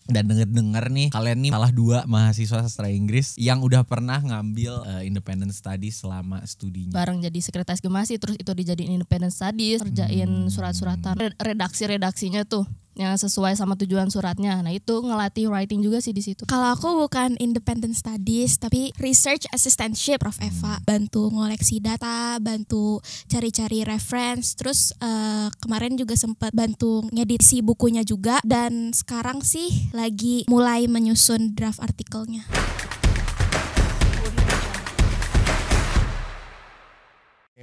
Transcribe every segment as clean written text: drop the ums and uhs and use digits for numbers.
Dan denger-denger nih kalian nih salah 2 mahasiswa sastra Inggris yang udah pernah ngambil independent studies selama studinya. Bareng jadi sekretaris Gemasi, terus itu dijadiin independent studies, kerjain surat-suratan, redaksinya tuh yang sesuai sama tujuan suratnya. Nah itu ngelatih writing juga sih di situ. Kalau aku bukan independent studies tapi research assistantship Prof Eva. Bantu ngoleksi data, bantu cari-cari reference. Terus kemarin juga sempat bantu ngedisi bukunya juga. Dan sekarang sih lagi mulai menyusun draft artikelnya.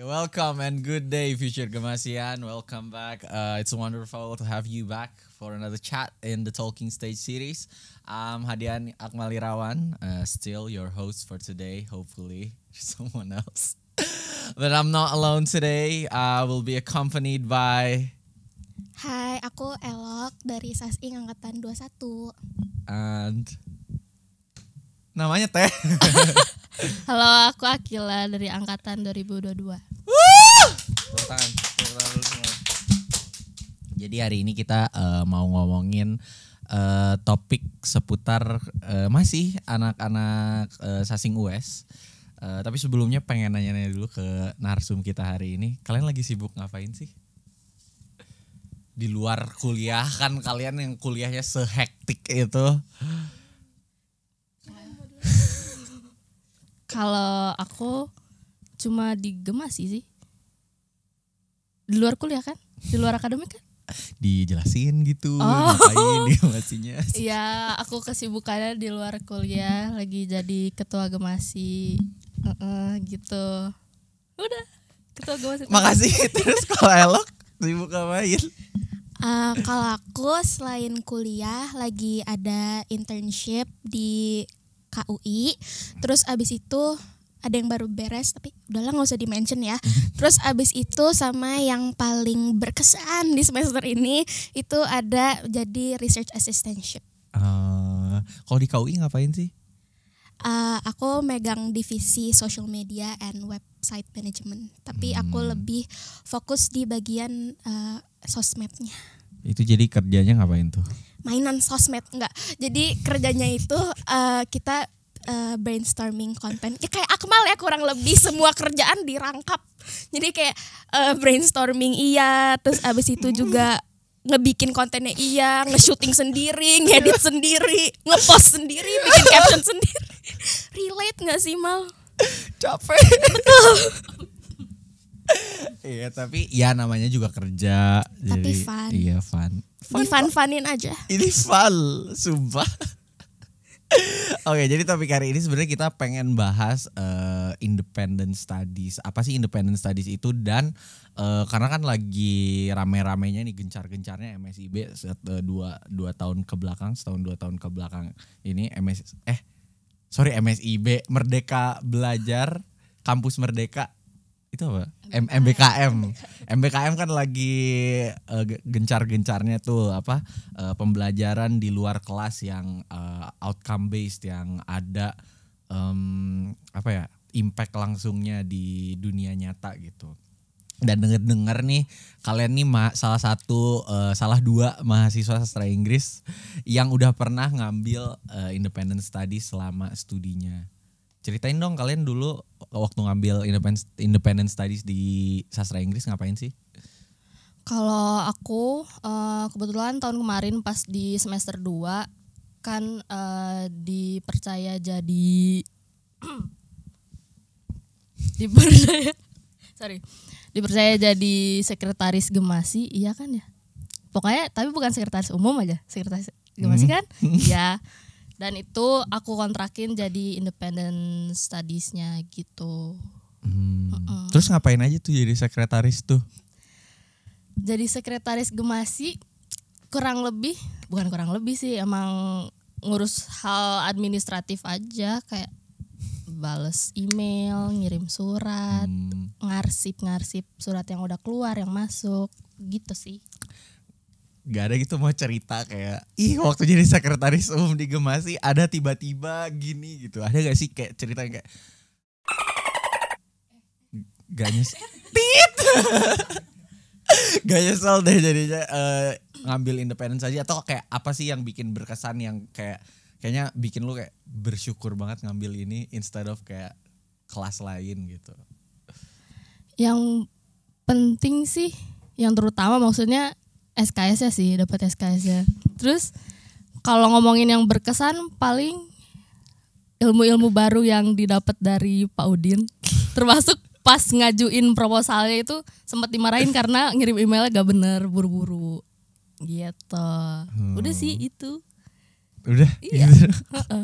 Welcome and good day, future Gemasian. Welcome back. It's wonderful to have you back for another chat in the Talking Stage series. I'm Hadian Akmalirawan, still your host for today. Hopefully, someone else. But I'm not alone today. I will be accompanied by... Hai, aku Elok dari SASI Angkatan 21. And... namanya Teh. Halo, aku Akila dari Angkatan 2022. Tepuk tangan dulu semua. Jadi hari ini kita mau ngomongin topik seputar masih anak-anak Sasing US. Tapi sebelumnya pengen nanya-nanya dulu ke narsum kita hari ini. Kalian lagi sibuk ngapain sih? Di luar kuliah kan kalian yang kuliahnya sehektik itu. Kalau aku cuma di Gemasi sih. Di luar kuliah kan? Di luar akademik kan? Dijelasin gitu ngapain di Gemasinya. Iya, aku kesibukannya di luar kuliah, lagi jadi ketua Gemasi. Gitu. Udah, ketua Gemasi. Makasih. Terus kalau Elok sibuk ngapain? Kalau aku selain kuliah lagi ada internship di KUI. Terus abis itu ada yang baru beres tapi udahlah gak usah di-mention ya. Terus abis itu sama yang paling berkesan di semester ini itu ada jadi research assistantship. Kalau di KUI ngapain sih? Aku megang divisi social media and website management. Tapi aku lebih fokus di bagian sosmednya. Itu jadi kerjanya ngapain tuh? Mainan sosmed enggak. Jadi kerjanya itu kita brainstorming konten. Ya kayak Akmal ya kurang lebih semua kerjaan dirangkap. Jadi kayak brainstorming iya, terus abis itu juga ngebikin kontennya iya, nge-shooting sendiri, ngedit sendiri, ngepost sendiri, bikin caption sendiri. Relate enggak sih Mal? Capek. Iya tapi ya namanya juga kerja. Tapi jadi, fun. Iya fun. Di-fun-funin aja. Ini fun, sumpah. Oke, jadi topik hari ini sebenarnya kita pengen bahas independent studies. Apa sih independent studies itu? Dan karena kan lagi rame-ramenya nih, gencar-gencarnya MSIB dua tahun ke belakang, setahun 2 tahun ke belakang ini MSIB Merdeka Belajar Kampus Merdeka. Itu apa? MBKM. MBKM kan lagi gencar-gencarnya tuh pembelajaran di luar kelas yang outcome based, yang ada impact langsungnya di dunia nyata gitu. Dan denger nih kalian nih salah 2 mahasiswa sastra Inggris yang udah pernah ngambil independent studies selama studinya. Ceritain dong kalian dulu waktu ngambil independent studies di sastra Inggris ngapain sih? Kalau aku kebetulan tahun kemarin pas di semester 2 kan dipercaya jadi dipercaya jadi sekretaris Gemasi, iya kan ya? Pokoknya tapi bukan sekretaris umum aja, sekretaris Gemasi kan? Ya. Dan itu aku kontrakin jadi independent studies-nya gitu. Terus ngapain aja tuh jadi sekretaris tuh? Jadi sekretaris Gemasi bukan kurang lebih sih, emang ngurus hal administratif aja, kayak bales email, ngirim surat, ngarsip surat yang udah keluar, yang masuk, gitu sih. Gak ada gitu mau cerita kayak waktu jadi sekretaris umum di Gemasi ada tiba-tiba gini gitu, ada gak sih kayak cerita kayak gak nyes Gak nyesel deh jadinya ngambil independen saja, atau kayak apa sih yang bikin berkesan yang kayaknya bikin lu kayak bersyukur banget ngambil ini instead of kayak kelas lain gitu. Yang penting sih, yang terutama maksudnya SKS-nya sih, dapat SKS-nya. Terus kalau ngomongin yang berkesan paling ilmu-ilmu baru yang didapat dari Pak Udin. Termasuk pas ngajuin proposalnya itu sempat dimarahin karena ngirim emailnya gak bener, buru-buru. Gitu. Udah sih itu. Udah? Iya.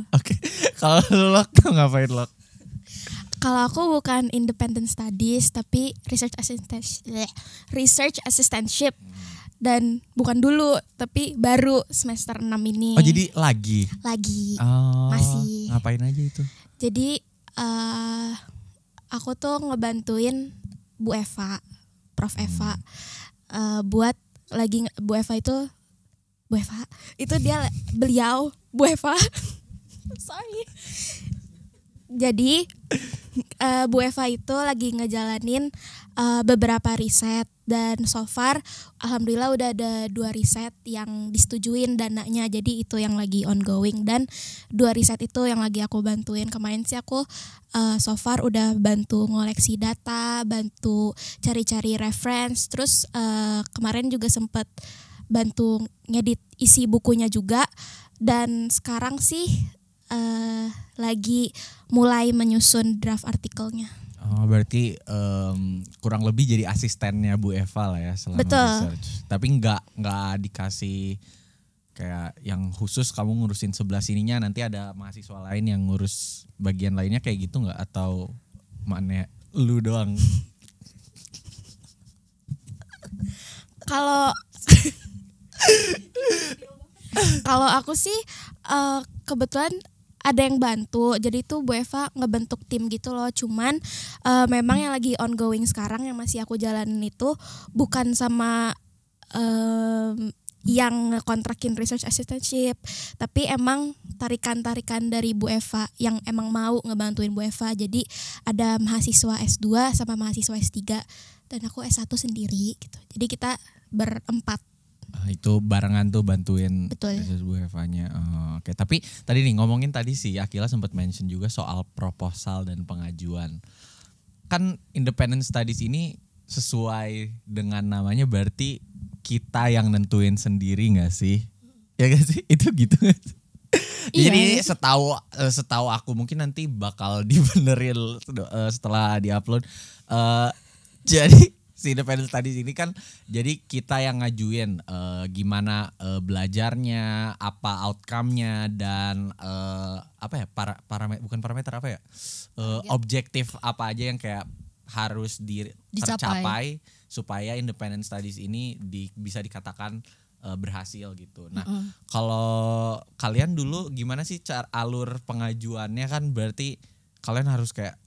Oke. Kalau lu Lok, ngapain Lok? Kalau aku bukan independent studies tapi research assistantship. Dan bukan dulu tapi baru semester 6 ini. Oh jadi lagi? Lagi. Oh, Masih. Ngapain aja itu? Jadi aku tuh ngebantuin Bu Eva, Prof Eva, buat lagi Bu Eva itu beliau Bu Eva. Sorry. Jadi Bu Eva itu lagi ngejalanin beberapa riset dan so far alhamdulillah udah ada 2 riset yang disetujuin dananya, jadi itu yang lagi ongoing dan 2 riset itu yang lagi aku bantuin. Kemarin sih aku so far udah bantu ngoleksi data, bantu cari-cari reference, terus kemarin juga sempet bantu ngedit isi bukunya juga, dan sekarang sih lagi mulai menyusun draft artikelnya. Oh berarti kurang lebih jadi asistennya Bu Eva lah ya selama research. Tapi nggak dikasih kayak yang khusus kamu ngurusin sebelah sininya, nanti ada mahasiswa lain yang ngurus bagian lainnya kayak gitu nggak, atau mana lu doang? Kalau aku sih kebetulan ada yang bantu, jadi tuh Bu Eva ngebentuk tim gitu loh. Cuman memang yang lagi ongoing sekarang yang masih aku jalanin itu bukan sama yang ngekontrakin research assistantship, tapi emang tarikan-tarikan dari Bu Eva yang emang mau ngebantuin Bu Eva. Jadi ada mahasiswa S2 sama mahasiswa S3 dan aku S1 sendiri gitu. Jadi kita berempat. Itu barengan tuh bantuin Betul. Bu Evanya. Oke. Tapi tadi nih ngomongin tadi sih Akila sempat mention juga soal proposal dan pengajuan. Kan independent studies ini sesuai dengan namanya berarti kita yang nentuin sendiri nggak sih? Ya nggak sih? Itu gitu nggak sih? Iya. Jadi setahu aku mungkin nanti bakal dibenerin setelah diupload. Jadi si independent studies ini kan jadi kita yang ngajuin gimana belajarnya, apa outcome-nya, dan apa ya bukan parameter apa ya, objektif apa aja yang kayak harus tercapai supaya independent studies ini bisa dikatakan berhasil gitu. Nah, kalau kalian dulu gimana sih alur pengajuannya? Kan berarti kalian harus kayak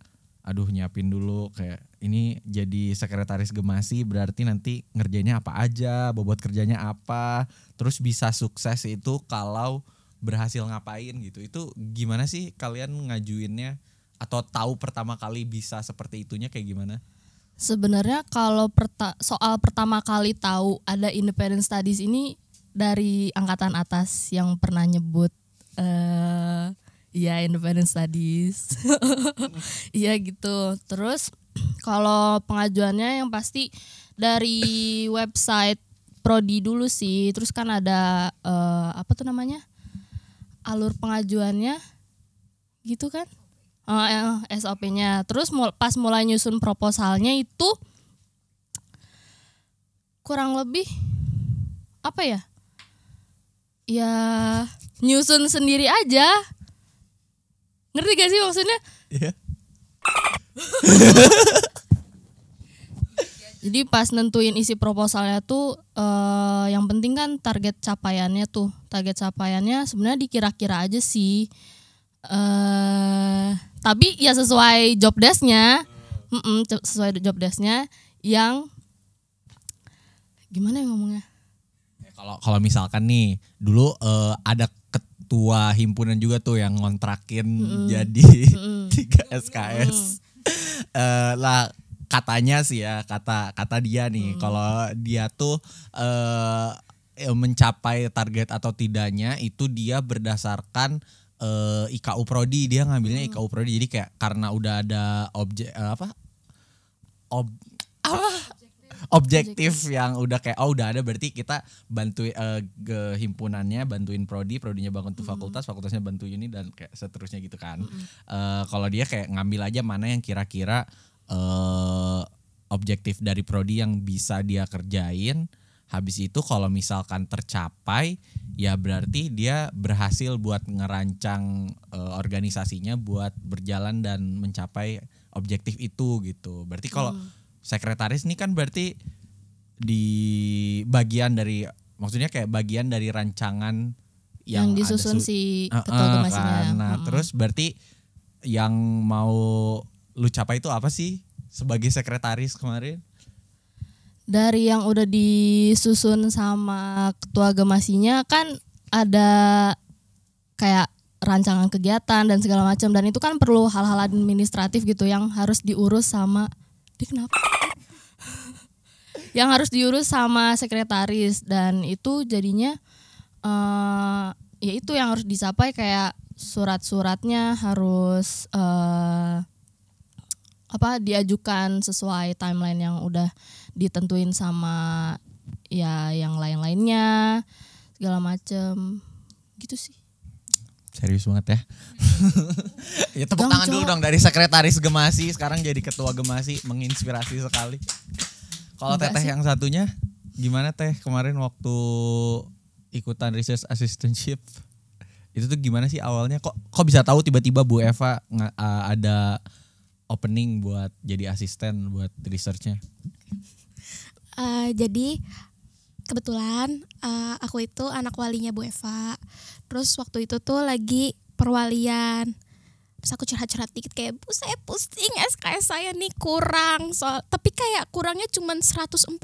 nyiapin dulu kayak ini jadi sekretaris Gemasi, berarti nanti ngerjainnya apa aja, bobot kerjanya apa, terus bisa sukses itu kalau berhasil ngapain gitu. Itu gimana sih kalian ngajuinnya, atau tahu pertama kali bisa seperti itunya kayak gimana? Sebenarnya kalau soal pertama kali tahu ada independent studies ini dari angkatan atas yang pernah nyebut ya independent studies. Iya gitu. Terus kalau pengajuannya yang pasti dari website Prodi dulu sih. Terus kan ada apa tuh namanya? Alur pengajuannya gitu kan? SOP-nya. Terus pas mulai nyusun proposalnya itu kurang lebih apa ya? Ya nyusun sendiri aja. Ngerti gak sih maksudnya? Iya. Jadi pas nentuin isi proposalnya tuh yang penting kan target capaiannya tuh. Target capaiannya sebenarnya dikira-kira aja sih. Tapi ya sesuai job desk-nya. Sesuai job desk-nya yang gimana ya ngomongnya? Kalau misalkan nih dulu ada ketua himpunan juga tuh yang ngontrakin jadi 3 SKS. Lah katanya sih ya, kata dia nih kalau dia tuh mencapai target atau tidaknya itu dia berdasarkan IKU Prodi. Dia ngambilnya IKU Prodi, jadi kayak karena udah ada objektif yang udah kayak udah ada, berarti kita bantuin himpunannya bantuin prodinya bantu fakultasnya bantu ini dan kayak seterusnya gitu kan. Kalau dia kayak ngambil aja mana yang kira-kira objektif dari prodi yang bisa dia kerjain. Habis itu kalau misalkan tercapai ya berarti dia berhasil buat ngerancang organisasinya buat berjalan dan mencapai objektif itu gitu. Berarti kalau sekretaris ini kan berarti di bagian dari, maksudnya kayak bagian dari rancangan yang disusun si ketua gemasinya. kan. Nah, terus berarti yang mau lu capai itu apa sih sebagai sekretaris kemarin? Dari yang udah disusun sama ketua gemasinya kan ada kayak rancangan kegiatan dan segala macam, dan itu kan perlu hal-hal administratif gitu yang harus diurus sama yang harus diurus sama sekretaris, dan itu jadinya ya itu yang harus dicapai, kayak surat-suratnya harus diajukan sesuai timeline yang udah ditentuin sama ya yang lain-lainnya segala macem gitu sih. Serius banget ya. Ya tepuk tangan dulu dong dari sekretaris gemasi sekarang jadi ketua gemasi, menginspirasi sekali. Kalau Teteh yang satunya gimana Teh kemarin waktu ikutan research assistantship? Itu tuh gimana sih awalnya, kok bisa tahu tiba-tiba Bu Eva ada opening buat jadi asisten buat researchnya? Jadi kebetulan aku itu anak walinya Bu Eva. Terus waktu itu tuh lagi perwalian. Terus aku curhat-curhat dikit kayak, Bu saya pusing, SKS saya nih kurang. Tapi kayak kurangnya cuma 143.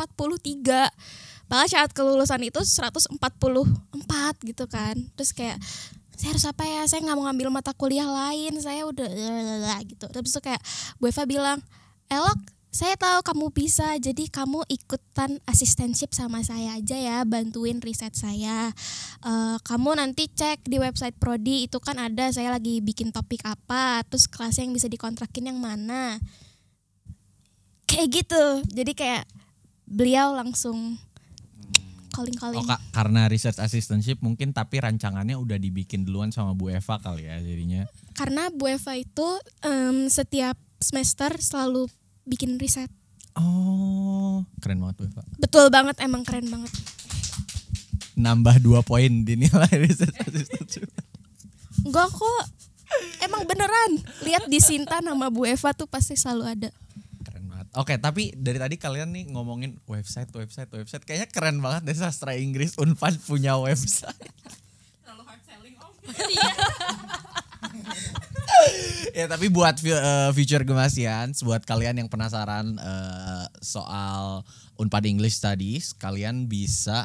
Padahal syarat kelulusan itu 144 gitu kan. Terus kayak saya harus apa ya, saya gak mau ngambil mata kuliah lain, saya udah gitu. Terus itu kayak Bu Eva bilang, Elok saya tahu kamu bisa, jadi kamu ikutan assistantship sama saya aja ya, bantuin riset saya. Kamu nanti cek di website Prodi, itu kan ada saya lagi bikin topik apa, terus kelasnya yang bisa dikontrakin yang mana. Kayak gitu, jadi kayak beliau langsung calling. Karena research assistantship mungkin, tapi rancangannya udah dibikin duluan sama Bu Eva kali ya jadinya. Karena Bu Eva itu setiap semester selalu bikin riset. Oh, keren banget Bu Eva. Betul banget, emang keren banget. Nambah 2 poin di nilai research assistantship. Enggak kok, emang beneran. Lihat di Sinta nama Bu Eva tuh pasti selalu ada. Oke, tapi dari tadi kalian nih ngomongin website. Kayaknya keren banget deh sastra Inggris Unpad punya website. Terlalu hard selling om. Ya tapi buat future gemasian, buat kalian yang penasaran soal Unpad English Studies, kalian bisa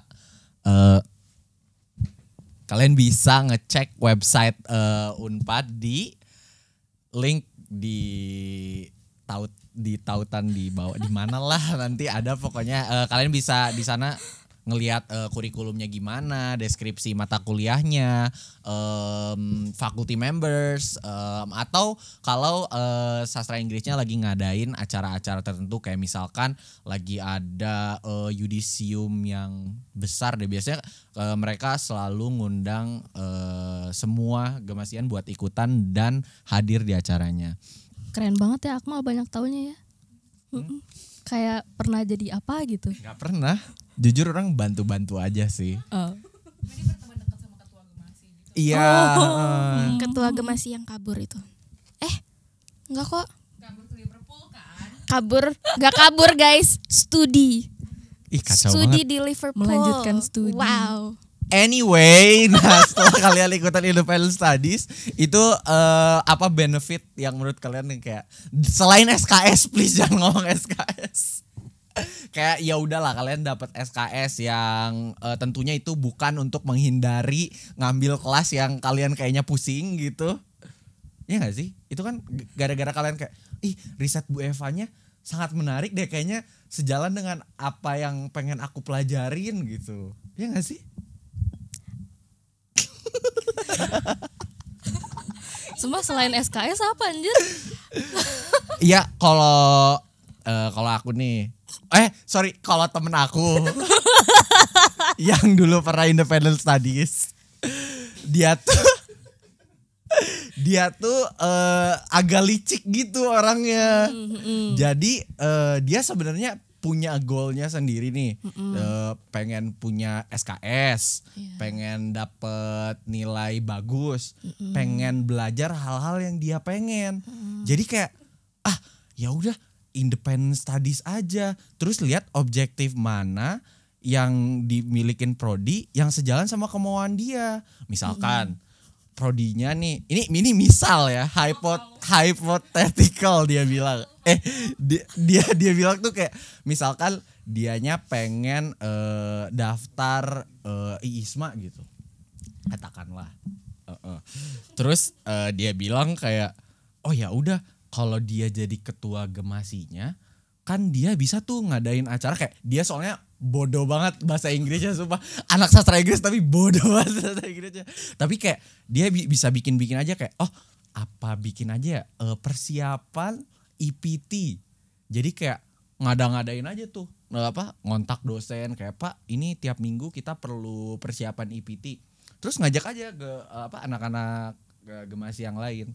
ngecek website Unpad di link di tautan di bawah, di mana lah nanti ada pokoknya. Kalian bisa di sana ngelihat kurikulumnya gimana, deskripsi mata kuliahnya, faculty members, atau kalau sastra Inggrisnya lagi ngadain acara-acara tertentu, kayak misalkan lagi ada yudisium yang besar deh, biasanya mereka selalu ngundang semua gemasian buat ikutan dan hadir di acaranya. Keren banget ya Akmal, banyak taunya ya. Kayak pernah jadi apa gitu? Gak pernah, jujur orang bantu-bantu aja sih. Ini berteman dekat sama ketua gemasi gitu. Iya. Ketua gemasi yang kabur itu. Enggak kok. Kabur ke Liverpool kan? Gak kabur guys, studi. Ih kacau Studi banget. di Liverpool. Melanjutkan studi. Wow. Anyway, nah setelah kalian ikutan independent studies, itu apa benefit yang menurut kalian yang kayak selain SKS, please jangan ngomong SKS. Kayak ya udahlah kalian dapat SKS yang tentunya itu bukan untuk menghindari ngambil kelas yang kalian kayaknya pusing gitu. Ya gak sih? Itu kan gara-gara kalian kayak riset Bu Evanya sangat menarik deh, kayaknya sejalan dengan apa yang pengen aku pelajarin gitu. Ya nggak sih? Semua selain SKS apa anjir? Iya, kalau aku nih, kalau temen aku yang dulu pernah independent studies, dia tuh agak licik gitu orangnya. Jadi dia sebenarnya punya goalnya sendiri nih, pengen punya SKS, pengen dapet nilai bagus, pengen belajar hal-hal yang dia pengen. Jadi kayak ya udah independent studies aja, terus lihat objektif mana yang dimilikin prodi yang sejalan sama kemauan dia. Misalkan prodinya nih, ini misal ya, hypothetical dia bilang. Dia bilang tuh kayak misalkan dianya pengen daftar IISMA gitu. Katakanlah. Terus dia bilang kayak, oh ya udah, kalau dia jadi ketua gemasinya kan dia bisa tuh ngadain acara, kayak dia soalnya bodoh banget bahasa Inggrisnya, sumpah anak sastra Inggris tapi bodoh banget bahasa Inggrisnya, tapi kayak dia bisa bikin aja kayak bikin aja persiapan EPT. Jadi kayak ngadain aja tuh ngontak dosen kayak, Pak ini tiap minggu kita perlu persiapan EPT, terus ngajak aja ke anak-anak gemasi yang lain.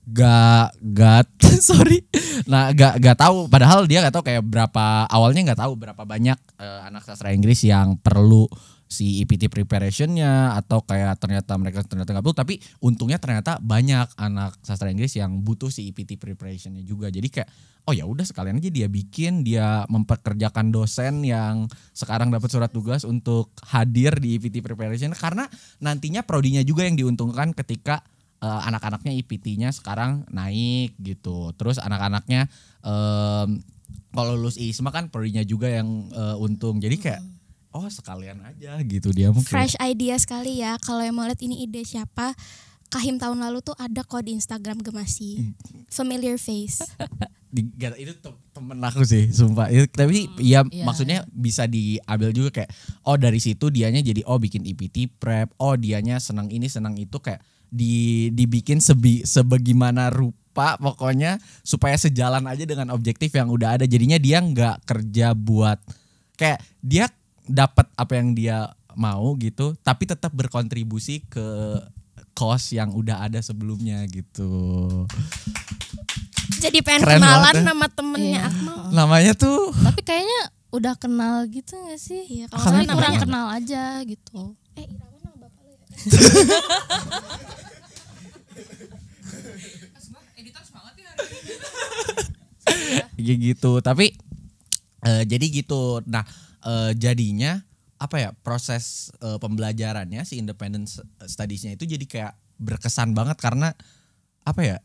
Gak sorry. Nah gak tahu, padahal dia gak tahu kayak awalnya gak tahu berapa banyak anak sastra Inggris yang perlu si EPT preparationnya, atau kayak ternyata mereka gak perlu, tapi untungnya ternyata banyak anak sastra Inggris yang butuh si EPT preparationnya juga. Jadi kayak oh ya udah sekalian aja dia mempekerjakan dosen yang sekarang dapat surat tugas untuk hadir di EPT preparation, karena nantinya prodinya juga yang diuntungkan ketika anak-anaknya EPT-nya sekarang naik gitu. Terus anak-anaknya kalau lulus IISMA kan prodinya juga yang untung. Jadi kayak sekalian aja gitu dia mungkin. Fresh idea sekali ya. Kalau yang mau lihat ini ide siapa, Kahim tahun lalu tuh ada kok di Instagram Gemasi. Familiar face. Itu temen aku sih sumpah. Tapi maksudnya bisa diambil juga kayak dari situ dianya jadi bikin EPT prep, dianya senang ini senang itu, kayak dibikin sebagaimana rupa pokoknya supaya sejalan aja dengan objektif yang udah ada. Jadinya dia nggak kerja buat kayak dia dapat apa yang dia mau gitu, tapi tetap berkontribusi ke kos yang udah ada sebelumnya gitu. Jadi pengen Keren kenalan banget, nama temennya Akmal. Namanya tuh Tapi kayaknya udah kenal gitu gak sih? Iya, Kalau Kalian kurang namanya kenal aja gitu. Irawan nama bapak lu ya? Editor semangat ya hari ini. gitu. Tapi jadi gitu. Nah jadinya proses pembelajarannya si independent studies-nya itu jadi kayak berkesan banget, karena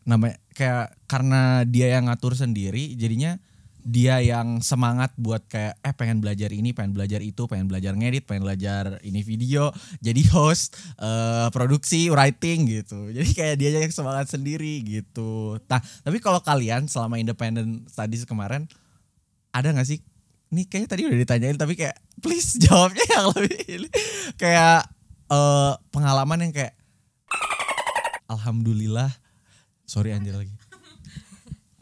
namanya kayak karena dia yang ngatur sendiri, jadinya dia yang semangat buat kayak pengen belajar ini, pengen belajar itu, pengen belajar ngedit, pengen belajar ini video, jadi host, produksi, writing gitu. Jadi kayak dia yang semangat sendiri gitu. Nah, tapi kalau kalian selama independent studies kemarin ada nggak sih? Nih kayaknya tadi udah ditanyain, tapi kayak please jawabnya yang lebih kayak pengalaman yang kayak alhamdulillah. Sorry Anjir lagi.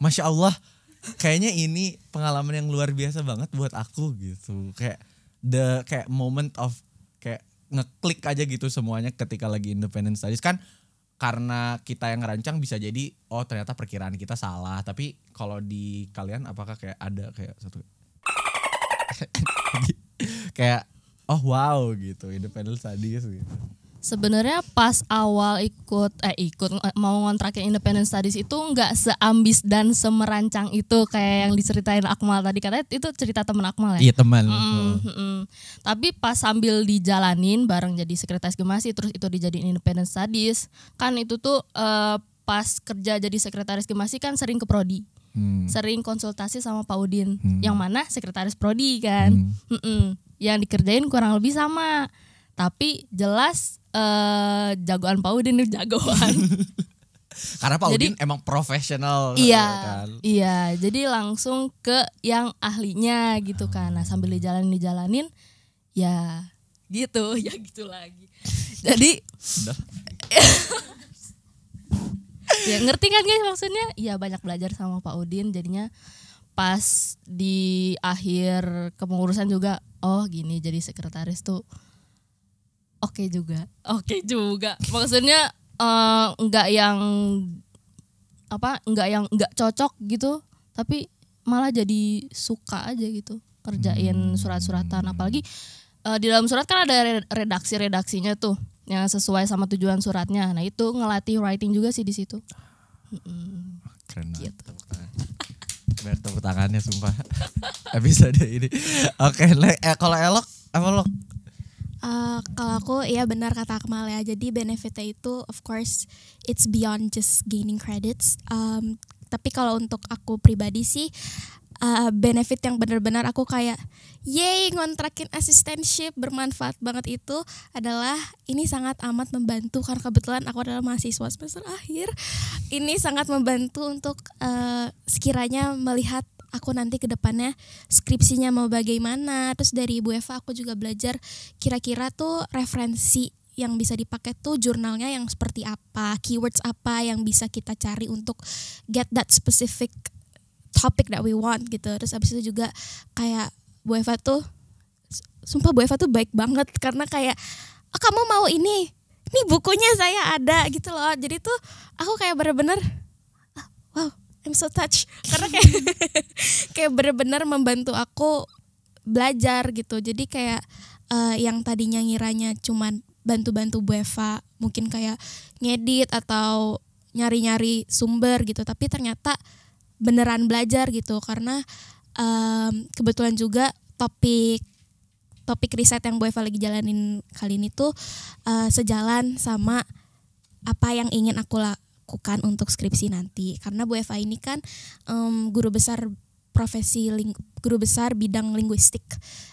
Masya Allah, kayaknya ini pengalaman yang luar biasa banget buat aku gitu. Kayak moment of kayak ngeklik aja gitu semuanya ketika lagi independent studies. Kan karena kita yang ngerancang bisa jadi ternyata perkiraan kita salah. Tapi kalau di kalian apakah kayak ada kayak satu kayak wow gitu independent studies gitu. Sebenarnya pas awal ikut mau ngontrakin independent studies itu nggak seambis dan semerancang itu kayak yang diceritain Akmal tadi, katanya itu cerita teman Akmal ya. Iya teman. Tapi pas sambil dijalanin bareng jadi sekretaris gemasi, terus itu dijadiin independent studies, kan itu tuh pas kerja jadi sekretaris gemasi kan sering ke prodi. Sering konsultasi sama Pak Udin, yang mana sekretaris prodi kan. Yang dikerjain kurang lebih sama. Tapi jelas jagoan Pak Udin itu jagoan. Karena Pak Jadi- Udin emang profesional Iya, kan. iya. Jadi langsung ke yang ahlinya gitu kan. Nah sambil dijalanin, ya gitu, ya gitu lagi. Jadi Udah. ya ngerti kan guys maksudnya? Iya banyak belajar sama Pak Udin. Jadinya pas di akhir kepengurusan juga, oh gini jadi sekretaris tuh oke juga. Maksudnya nggak yang nggak cocok gitu, tapi malah jadi suka aja gitu kerjain surat-suratan. Apalagi di dalam surat kan ada redaksinya tuh yang sesuai sama tujuan suratnya. Nah itu ngelatih writing juga sih di situ. Keren banget. Gitu. Tepuk tangan. Biar tepuk tangannya sumpah. Episode ini. Oke, kalau Elok apa Lok? Kalau aku ya benar kata Akmal ya. Jadi benefitnya itu of course it's beyond just gaining credits. Tapi kalau untuk aku pribadi sih benefit yang benar-benar aku kayak yay ngontrakin assistantship bermanfaat banget itu adalah ini sangat amat membantu karena kebetulan aku adalah mahasiswa semester akhir. Ini sangat membantu untuk sekiranya melihat aku nanti ke depannya skripsinya mau bagaimana. Terus dari Ibu Eva aku juga belajar kira-kira tuh referensi yang bisa dipakai tuh jurnalnya yang seperti apa, keywords apa yang bisa kita cari untuk get that specific topic that we want gitu. Terus abis itu juga kayak Bu Eva tuh, sumpah Bu Eva tuh baik banget karena kayak oh, kamu mau ini bukunya saya ada gitu loh. Jadi tuh aku kayak bener-bener wow I'm so touched karena kayak bener-bener membantu aku belajar gitu. Jadi kayak yang tadinya ngiranya cuman bantu-bantu Bu Eva mungkin kayak ngedit atau nyari-nyari sumber gitu, tapi ternyata beneran belajar gitu karena kebetulan juga topik riset yang Bu Eva lagi jalanin kali ini tuh sejalan sama apa yang ingin aku lakukan untuk skripsi nanti. Karena Bu Eva ini kan guru besar guru besar bidang linguistik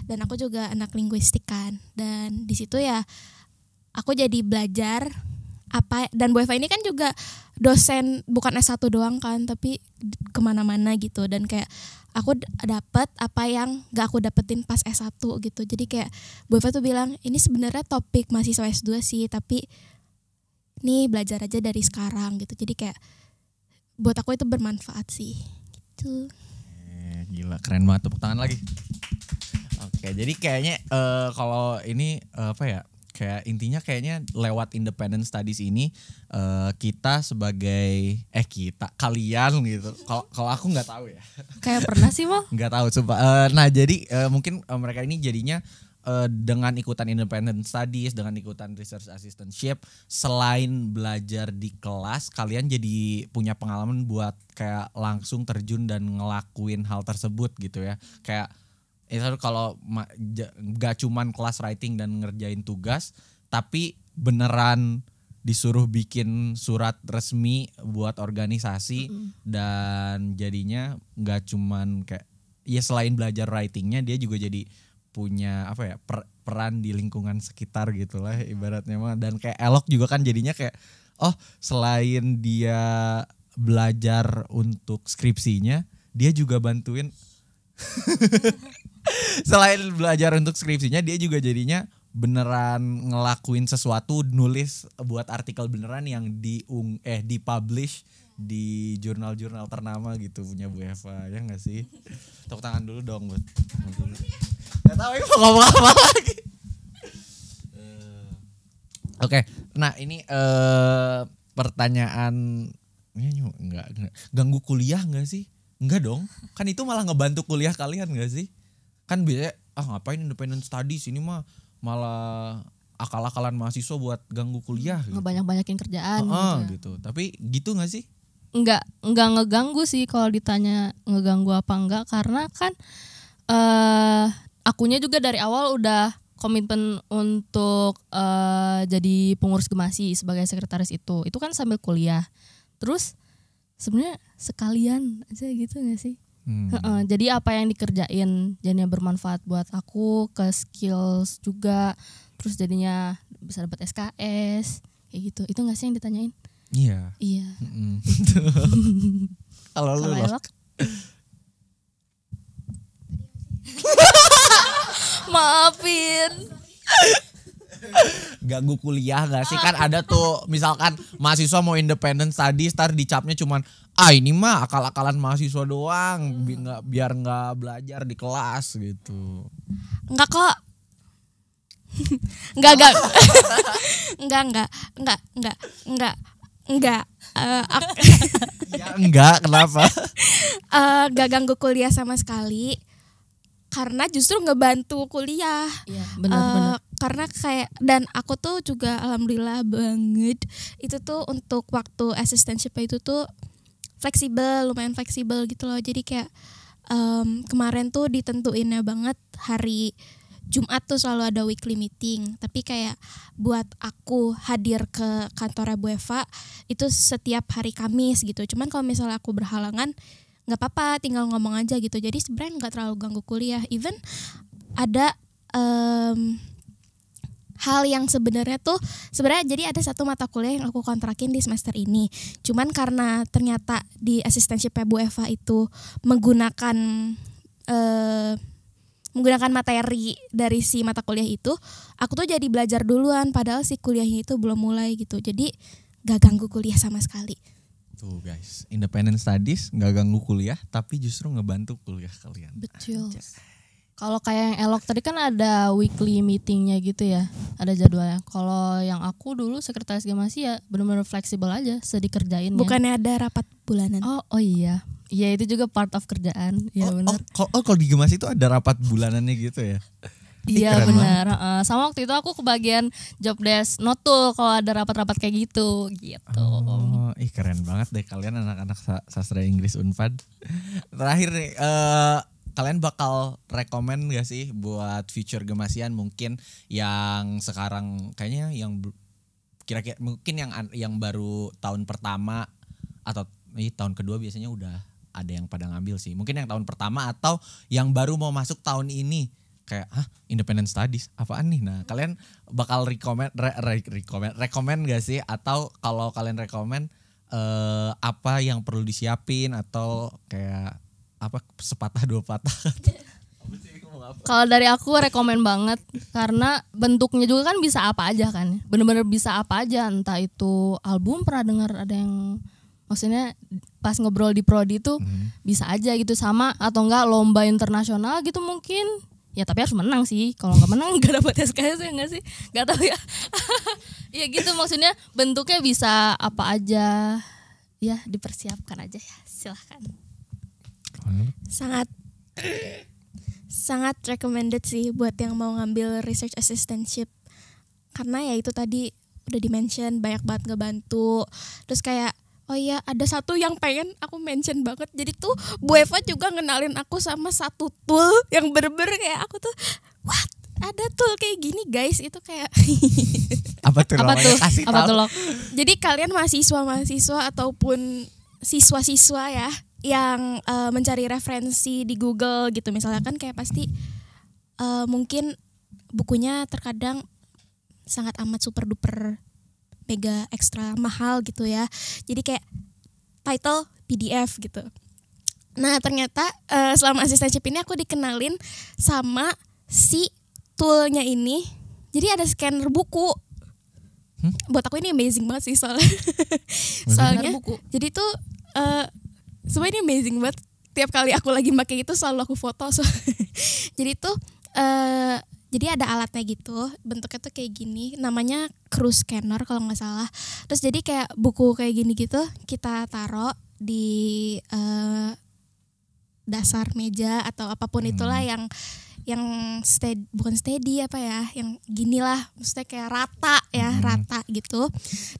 dan aku juga anak linguistik kan. Dan di situ ya aku jadi belajar apa, dan Bu Eva ini kan juga dosen bukan S1 doang kan, tapi kemana-mana gitu. Dan kayak aku dapat apa yang gak aku dapetin pas S1 gitu. Jadi kayak Bu Eva tuh bilang ini sebenarnya topik mahasiswa S2 sih, tapi nih belajar aja dari sekarang gitu. Jadi kayak buat aku itu bermanfaat sih gitu. Gila, keren banget, tepuk tangan lagi. Oke, jadi kayaknya kalau ini apa ya? Kayak intinya kayaknya lewat independent studies ini kita sebagai kalian gitu. Kalau aku nggak tahu ya. Kayak pernah sih Mal? Nggak tahu coba. Nah jadi mungkin mereka ini jadinya dengan ikutan independent studies, dengan ikutan research assistantship, selain belajar di kelas, kalian jadi punya pengalaman buat kayak langsung terjun dan ngelakuin hal tersebut gitu ya. Kayak itu kalau gak cuman kelas writing dan ngerjain tugas, tapi beneran disuruh bikin surat resmi buat organisasi. Dan jadinya gak cuman kayak ya selain belajar writingnya, dia juga jadi punya apa ya peran di lingkungan sekitar gitu lah ibaratnya mah. Dan kayak Elok juga kan jadinya kayak oh selain dia belajar untuk skripsinya, dia juga bantuin selain belajar untuk skripsinya, dia juga jadinya beneran ngelakuin sesuatu, nulis buat artikel beneran yang dipublish di jurnal-jurnal ternama gitu punya Bu Eva, ya nggak sih? Tepuk tangan dulu dong buat. Nggak tahu mau ngomong apa lagi. Oke, nah ini pertanyaan enggak ganggu kuliah nggak sih? Enggak dong, kan itu malah ngebantu kuliah kalian nggak sih? Kan biasanya ngapain independent studies, ini mah malah akal-akalan mahasiswa buat ganggu kuliah gitu. Ngebanyak-banyakin kerjaan gitu. Tapi gitu gak sih? Enggak ngeganggu sih kalau ditanya ngeganggu apa enggak, karena kan akunya juga dari awal udah komitmen untuk jadi pengurus gemasi sebagai sekretaris itu kan sambil kuliah. Terus sebenarnya sekalian aja gitu gak sih? Jadi apa yang dikerjain jadinya bermanfaat buat aku, ke skills juga, terus jadinya bisa dapat SKS kayak gitu. Itu nggak sih yang ditanyain? Iya. Iya. Kalau lu Kalau Lok? elok? Maafin. Ganggu kuliah gak sih? Kan ada tuh misalkan mahasiswa mau independent studies, ntar dicapnya cuman ini mah akal-akalan mahasiswa doang, biar nggak belajar di kelas gitu. Enggak kok. enggak. Enggak. Ya enggak, kenapa? Gak ganggu kuliah sama sekali. Karena justru ngebantu kuliah. Iya, benar. Karena kayak, dan aku tuh juga alhamdulillah banget itu tuh untuk waktu assistantship itu tuh lumayan fleksibel gitu loh. Jadi kayak kemarin tuh ditentuinnya banget hari Jumat tuh selalu ada weekly meeting. Tapi kayak buat aku hadir ke kantornya Bu Eva itu setiap hari Kamis gitu. Cuman kalau misalnya aku berhalangan nggak apa-apa, tinggal ngomong aja gitu. Jadi sebenarnya nggak terlalu ganggu kuliah. Even ada hal yang sebenarnya jadi ada satu mata kuliah yang aku kontrakin di semester ini. Cuman karena ternyata di assistantship Bu Eva itu menggunakan materi dari si mata kuliah itu, aku tuh jadi belajar duluan padahal si kuliahnya itu belum mulai gitu. Jadi gak ganggu kuliah sama sekali. Tuh guys, independent studies nggak ganggu kuliah, tapi justru ngebantu kuliah kalian. Betul. Kalau kayak yang elok tadi kan ada weekly meetingnya gitu ya, ada jadwalnya. Kalau yang aku dulu sekretaris Gemasi ya benar-benar fleksibel aja, sedikerjainnya. Bukannya ada rapat bulanan? Oh iya, iya itu juga part of kerjaan. Iya benar. Kalau di Gemasi itu ada rapat bulanannya gitu ya? Iya keren benar. Sama waktu itu aku kebagian job desk notul kalau ada rapat-rapat kayak gitu. Keren banget deh kalian anak-anak sastra Inggris Unpad. Terakhir nih, kalian bakal rekomen gak sih buat future Gemasian mungkin yang sekarang kayaknya yang kira-kira mungkin yang baru tahun pertama atau tahun kedua biasanya udah ada yang pada ngambil sih. Mungkin yang tahun pertama atau yang baru mau masuk tahun ini. Kayak independent studies apaan nih? Nah kalian bakal rekomen gak sih? Atau kalau kalian rekomen apa yang perlu disiapin atau kayak apa sepatah dua patah? Kalau dari aku rekomen banget karena bentuknya juga kan bisa apa aja kan, bener-bener bisa apa aja. Entah itu album, pernah dengar ada yang maksudnya pas ngobrol di prodi itu bisa aja gitu, sama atau enggak lomba internasional gitu mungkin. Ya tapi harus menang sih. Kalau nggak menang nggak dapat SKS ya nggak sih? Nggak tahu ya. Ya gitu maksudnya bentuknya bisa apa aja. Ya dipersiapkan aja ya. Silahkan. Sangat recommended sih buat yang mau ngambil research assistantship. Karena ya itu tadi udah di-mention banyak banget ngebantu. Terus kayak oh iya ada satu yang pengen aku mention banget. Jadi tuh Bu Eva juga ngenalin aku sama satu tool yang bener-bener kayak aku tuh what? Ada tool kayak gini guys, itu kayak Apa tuh? Apa tuh? Apa tuh Lok? Jadi kalian mahasiswa ataupun siswa-siswa ya yang mencari referensi di Google gitu misalnya kan kayak pasti mungkin bukunya terkadang sangat amat super duper mega ekstra mahal gitu ya. Jadi kayak title PDF gitu. Nah ternyata selama assistantship ini aku dikenalin sama si toolnya ini. Jadi ada scanner buku. Buat aku ini amazing banget sih soalnya buku. Jadi tuh semua ini amazing banget. Tiap kali aku lagi pakai itu selalu aku foto. Jadi tuh jadi ada alatnya gitu, bentuknya tuh kayak gini, namanya Crew Scanner kalau nggak salah. Terus jadi kayak buku kayak gini gitu kita taruh di dasar meja atau apapun itulah yang bukan steady apa ya, yang gini lah, maksudnya kayak rata ya, rata gitu.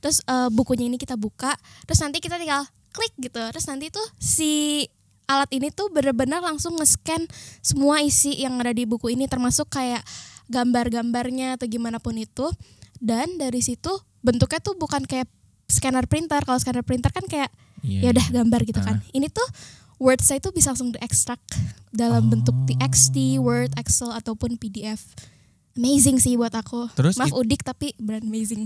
Terus bukunya ini kita buka, terus nanti kita tinggal klik gitu, terus nanti tuh si alat ini tuh benar-benar langsung nge-scan semua isi yang ada di buku ini, termasuk kayak gambar-gambarnya atau gimana pun itu. Dan dari situ bentuknya tuh bukan kayak scanner printer. Kalau scanner printer kan kayak ya udah gambar gitu kan. Ini tuh words-nya itu bisa langsung diekstrak dalam bentuk TXT, Word, Excel ataupun PDF. amazing sih buat aku. Terus Maaf Udik tapi brand amazing.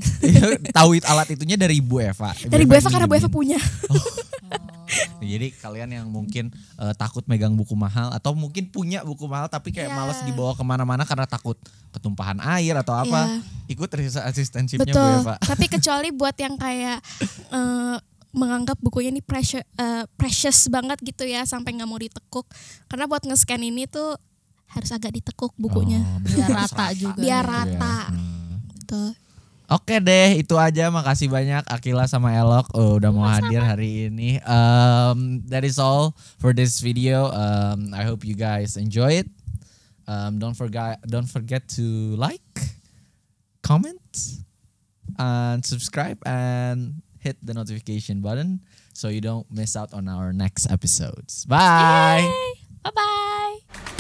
Tahu alat itunya dari Bu Eva. Dari Bu Eva yang karena Bu Eva minjemin. punya. Jadi kalian yang mungkin takut megang buku mahal atau mungkin punya buku mahal tapi kayak Iya. malas dibawa kemana-mana karena takut ketumpahan air atau apa, Iya. ikut asistenshipnya Bu Betul. Eva. Tapi kecuali buat yang kayak menganggap bukunya ini precious banget gitu ya sampai nggak mau ditekuk. Karena buat nge-scan ini tuh harus agak ditekuk bukunya. Oh, Biar bener. rata juga. Biar Gitu ya. rata. Hmm. Betul. Oke deh, itu aja. Makasih banyak Akila sama Elok udah mau hadir hari ini. That is all for this video. I hope you guys enjoy it. Don't forget to like, comment, and subscribe, and hit the notification button so you don't miss out on our next episodes. Bye. Bye bye.